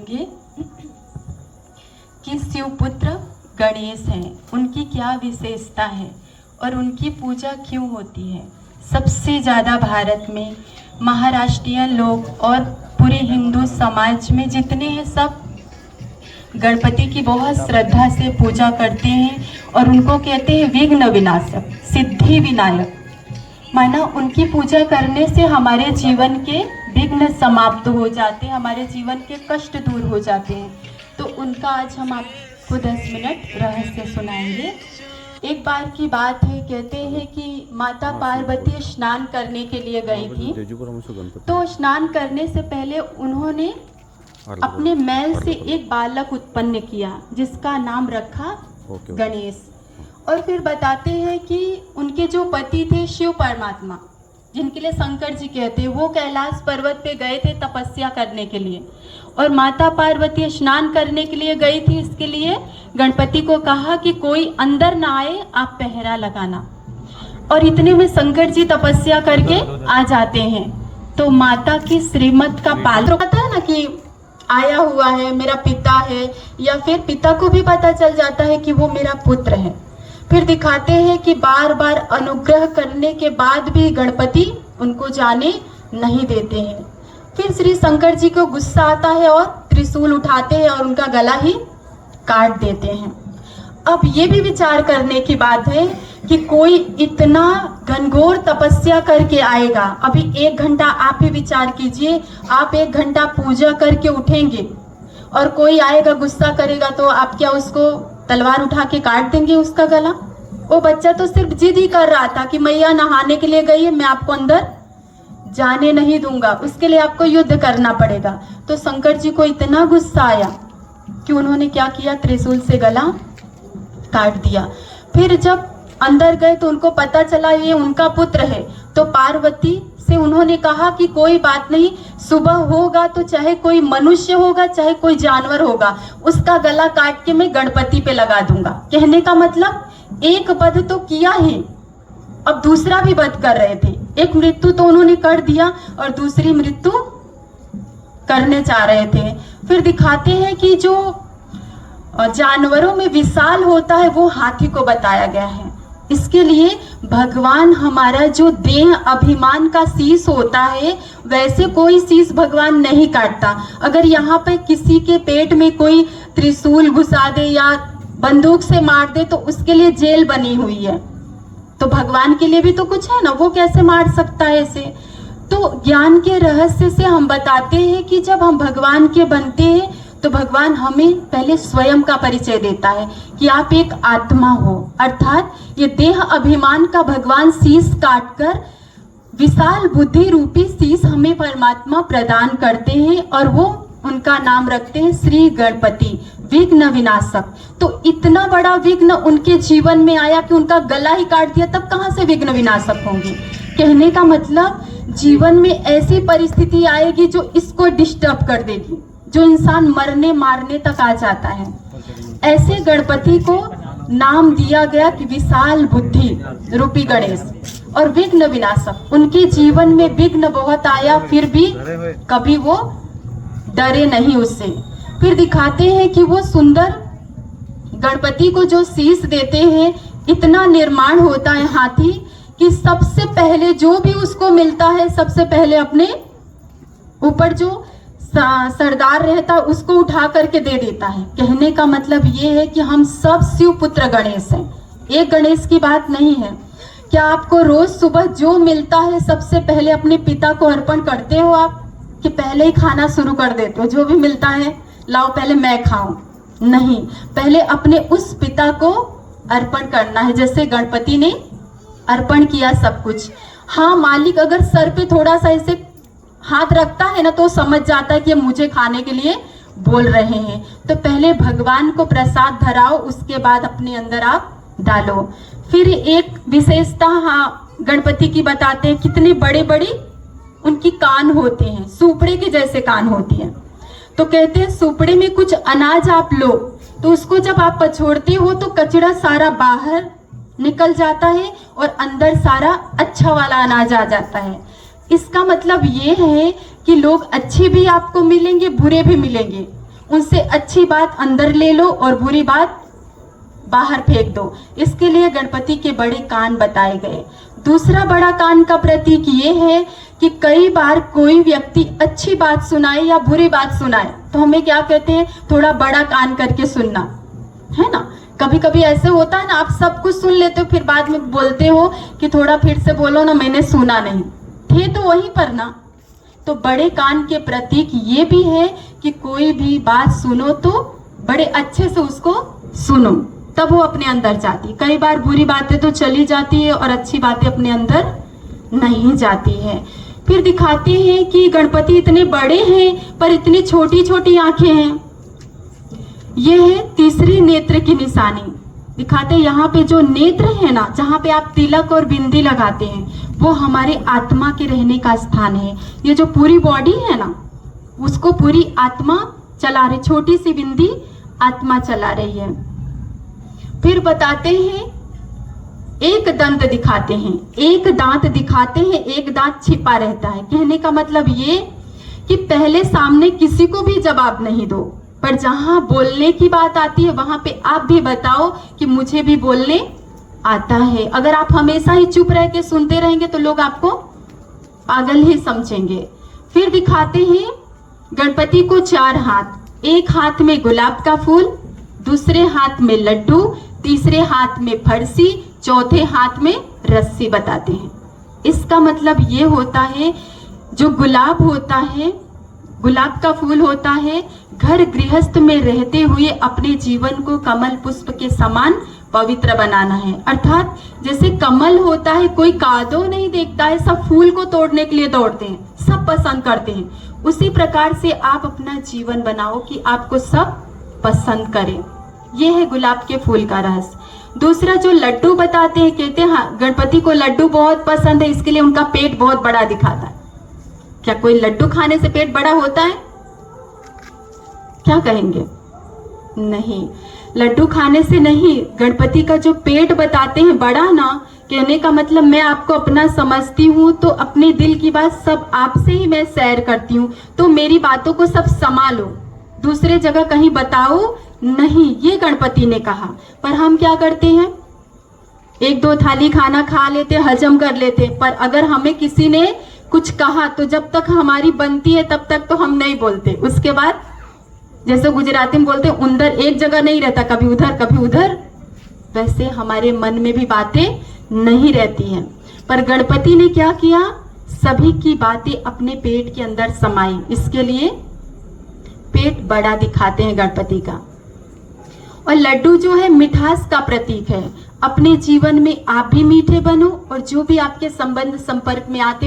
सुनाएंगे कि शिवपुत्र गणेश हैं, उनकी क्या विशेषता है और उनकी पूजा क्यों होती है। सबसे ज़्यादा भारत में महाराष्ट्रीय लोग और पूरे हिंदू समाज में जितने हैं सब गणपति की बहुत श्रद्धा से पूजा करते हैं और उनको कहते हैं विघ्न विनाशक, सिद्धि विनायक। माना उनकी पूजा करने से हमारे जीवन के विघ्न समाप्त हो जाते हैं, हमारे जीवन के कष्ट दूर हो जाते हैं। तो उनका आज हम आपको 10 मिनट रहस्य सुनाएंगे। एक बार की बात है, कहते हैं कि माता पार्वती स्नान करने के लिए गई थी। तो स्नान करने से पहले उन्होंने अपने मैल से एक बालक उत्पन्न किया जिसका नाम रखा गणेश। और फिर बताते हैं कि उनके जो पति थे शिव परमात्मा, जिनके लिए शंकर जी कहते हैं, वो कैलाश पर्वत पे गए थे तपस्या करने के लिए और माता पार्वती स्नान करने के लिए गई थी। इसके लिए गणपति को कहा कि कोई अंदर ना आए, आप पहरा लगाना। और इतने में शंकर जी तपस्या करके आ जाते हैं। तो माता की श्रीमत का पालन पता है ना कि आया हुआ है, मेरा पिता है, या फिर पिता को भी पता चल जाता है कि वो मेरा पुत्र है। फिर दिखाते हैं कि बार बार अनुग्रह करने के बाद भी गणपति उनको जाने नहीं देते हैं। फिर श्री शंकर जी को गुस्सा आता है और त्रिशूल उठाते हैं और उनका गला ही काट देते हैं। अब ये भी विचार करने की बात है कि कोई इतना घनघोर तपस्या करके आएगा। अभी 1 घंटा आप ही विचार कीजिए, आप 1 घंटा पूजा करके उठेंगे और कोई आएगा गुस्सा करेगा तो आप क्या उसको तलवार उठा के काट देंगे उसका गला? वो बच्चा तो सिर्फ जिद ही कर रहा था कि मैया नहाने के लिए गई है, मैं आपको अंदर जाने नहीं दूंगा, उसके लिए आपको युद्ध करना पड़ेगा। तो शंकर जी को इतना गुस्सा आया कि उन्होंने क्या किया, त्रिशूल से गला काट दिया। फिर जब अंदर गए तो उनको पता चला ये उनका पुत्र है। तो पार्वती से उन्होंने कहा कि कोई बात नहीं, सुबह होगा तो चाहे कोई मनुष्य होगा चाहे कोई जानवर होगा, उसका गला काट के मैं गणपति पे लगा दूंगा। कहने का मतलब एक वध तो किया ही, अब दूसरा भी वध कर रहे थे। एक मृत्यु तो उन्होंने कर दिया और दूसरी मृत्यु करने चाह रहे थे। फिर दिखाते हैं कि जो जानवरों में विशाल होता है वो हाथी को बताया गया है। इसके लिए भगवान हमारा जो देह अभिमान का शीश होता है वैसे कोई शीश भगवान नहीं काटता। अगर यहाँ पे किसी के पेट में कोई त्रिशूल घुसा दे या बंदूक से मार दे तो उसके लिए जेल बनी हुई है, तो भगवान के लिए भी तो कुछ है ना, वो कैसे मार सकता है इसे। तो ज्ञान के रहस्य से हम बताते हैं कि जब हम भगवान के बनते हैं तो भगवान हमें पहले स्वयं का परिचय देता है कि आप एक आत्मा हो, अर्थात ये देह अभिमान का भगवान शीश काटकर विशाल बुद्धि रूपी शीश हमें परमात्मा प्रदान करते हैं और वो उनका नाम रखते हैं श्री गणपति, विघ्न विनाशक। तो इतना बड़ा विघ्न उनके जीवन में आया कि उनका गला ही काट दिया, तब कहां से विघ्न विनाशक होंगे। कहने का मतलब जीवन में ऐसी परिस्थिति आएगी जो इसको डिस्टर्ब कर देगी, जो इंसान मरने मारने तक आ जाता है। ऐसे गणपति को नाम दिया गया कि विशाल बुद्धि रूपी गणेश और विघ्न विनाशक। उनके जीवन में विघ्न बहुत आया फिर भी कभी वो डरे नहीं उससे। फिर दिखाते हैं कि वो सुंदर गणपति को जो शीश देते हैं, इतना निर्माण होता है हाथी कि सबसे पहले जो भी उसको मिलता है सबसे पहले अपने ऊपर जो सरदार रहता है उसको उठा करके दे देता है। कहने का मतलब ये है कि हम सब शिव पुत्र गणेश हैं, एक गणेश की बात नहीं है। क्या आपको रोज सुबह जो मिलता है सबसे पहले अपने पिता को अर्पण करते हो आप, कि पहले ही खाना शुरू कर देते हो, जो भी मिलता है लाओ पहले मैं खाऊं? नहीं, पहले अपने उस पिता को अर्पण करना है जैसे गणपति ने अर्पण किया सब कुछ। हाँ, मालिक अगर सर पे थोड़ा सा ऐसे हाथ रखता है ना तो समझ जाता है कि मुझे खाने के लिए बोल रहे हैं। तो पहले भगवान को प्रसाद धराओ, उसके बाद अपने अंदर आप डालो। फिर एक विशेषता हाँ गणपति की बताते हैं, कितने बड़े बड़े उनकी कान होते हैं, सुपड़े के जैसे कान होती है। तो कहते हैं सुपड़े में कुछ अनाज आप लो तो उसको जब आप पछोड़ते हो तो कचरा सारा बाहर निकल जाता है और अंदर सारा अच्छा वाला अनाज आ जाता है। इसका मतलब ये है कि लोग अच्छे भी आपको मिलेंगे, बुरे भी मिलेंगे। उनसे अच्छी बात अंदर ले लो और बुरी बात बाहर फेंक दो। इसके लिए गणपति के बड़े कान बताए गए। दूसरा बड़ा कान का प्रतीक ये है कि कई बार कोई व्यक्ति अच्छी बात सुनाए या बुरी बात सुनाए तो हमें क्या कहते हैं, थोड़ा बड़ा कान करके सुनना, है ना। कभी कभी ऐसे होता है ना, आप सब कुछ सुन लेते हो, फिर बाद में बोलते हो कि थोड़ा फिर से बोलो ना, मैंने सुना नहीं, थे तो वहीं पर ना। तो बड़े कान के प्रतीक ये भी है कि कोई भी बात सुनो तो बड़े अच्छे से उसको सुनो, तब वो अपने अंदर जाती। कई बार बुरी बातें तो चली जाती है और अच्छी बातें अपने अंदर नहीं जाती है। फिर दिखाते हैं कि गणपति इतने बड़े हैं पर इतनी छोटी छोटी आंखें हैं। ये है तीसरी नेत्र की निशानी। दिखाते हैं यहाँ पे जो नेत्र है ना, जहाँ पे आप तिलक और बिंदी लगाते हैं, वो हमारे आत्मा के रहने का स्थान है। ये जो पूरी बॉडी है ना, उसको पूरी आत्मा चला रही, छोटी सी बिंदी आत्मा चला रही है। फिर बताते हैं, एक दंत दिखाते हैं, एक दांत दिखाते हैं, एक दांत छिपा रहता है। कहने का मतलब ये कि पहले सामने किसी को भी जवाब नहीं दो, पर जहां बोलने की बात आती है वहां पे आप भी बताओ कि मुझे भी बोलने आता है। अगर आप हमेशा ही चुप रह के सुनते रहेंगे तो लोग आपको पागल ही समझेंगे। फिर दिखाते हैं गणपति को 4 हाथ, एक हाथ में गुलाब का फूल, दूसरे हाथ में लड्डू, तीसरे हाथ में फरसी, चौथे हाथ में रस्सी बताते हैं। इसका मतलब ये होता है, जो गुलाब होता है, गुलाब का फूल होता है, घर गृहस्थ में रहते हुए अपने जीवन को कमल पुष्प के समान पवित्र बनाना है। अर्थात जैसे कमल होता है, कोई कादो नहीं देखता है, सब फूल को तोड़ने के लिए दौड़ते हैं, सब पसंद करते हैं। उसी प्रकार से आप अपना जीवन बनाओ कि आपको सब पसंद करें। ये है गुलाब के फूल का रहस्य। दूसरा जो लड्डू बताते हैं, कहते हैं हाँ, गणपति को लड्डू बहुत पसंद है, इसके लिए उनका पेट बहुत बड़ा दिखाता है। क्या कोई लड्डू खाने से पेट बड़ा होता है? क्या कहेंगे? नहीं, लड्डू खाने से नहीं। गणपति का जो पेट बताते हैं बड़ा ना, कहने का मतलब मैं आपको अपना समझती हूँ, तो अपने दिल की बात सब आपसे ही मैं शेयर करती हूँ, तो मेरी बातों को सब संभालो, दूसरे जगह कहीं बताओ नहीं, ये गणपति ने कहा। पर हम क्या करते हैं, 1-2 थाली खाना खा लेते, हजम कर लेते, पर अगर हमें किसी ने कुछ कहा तो जब तक हमारी बनती है तब तक तो हम नहीं बोलते। उसके बाद जैसे गुजराती में बोलते हैं, उंदर एक जगह नहीं रहता, कभी उधर कभी उधर, वैसे हमारे मन में भी बातें नहीं रहती हैं। पर गणपति ने क्या किया, सभी की बातें अपने पेट के अंदर समाई। इसके लिए पेट बड़ा दिखाते हैं गणपति का। और लड्डू जो है मिठास का प्रतीक है। अपने जीवन में आप भी मीठे बनो और जो भी आपके संबंध संपर्क में आते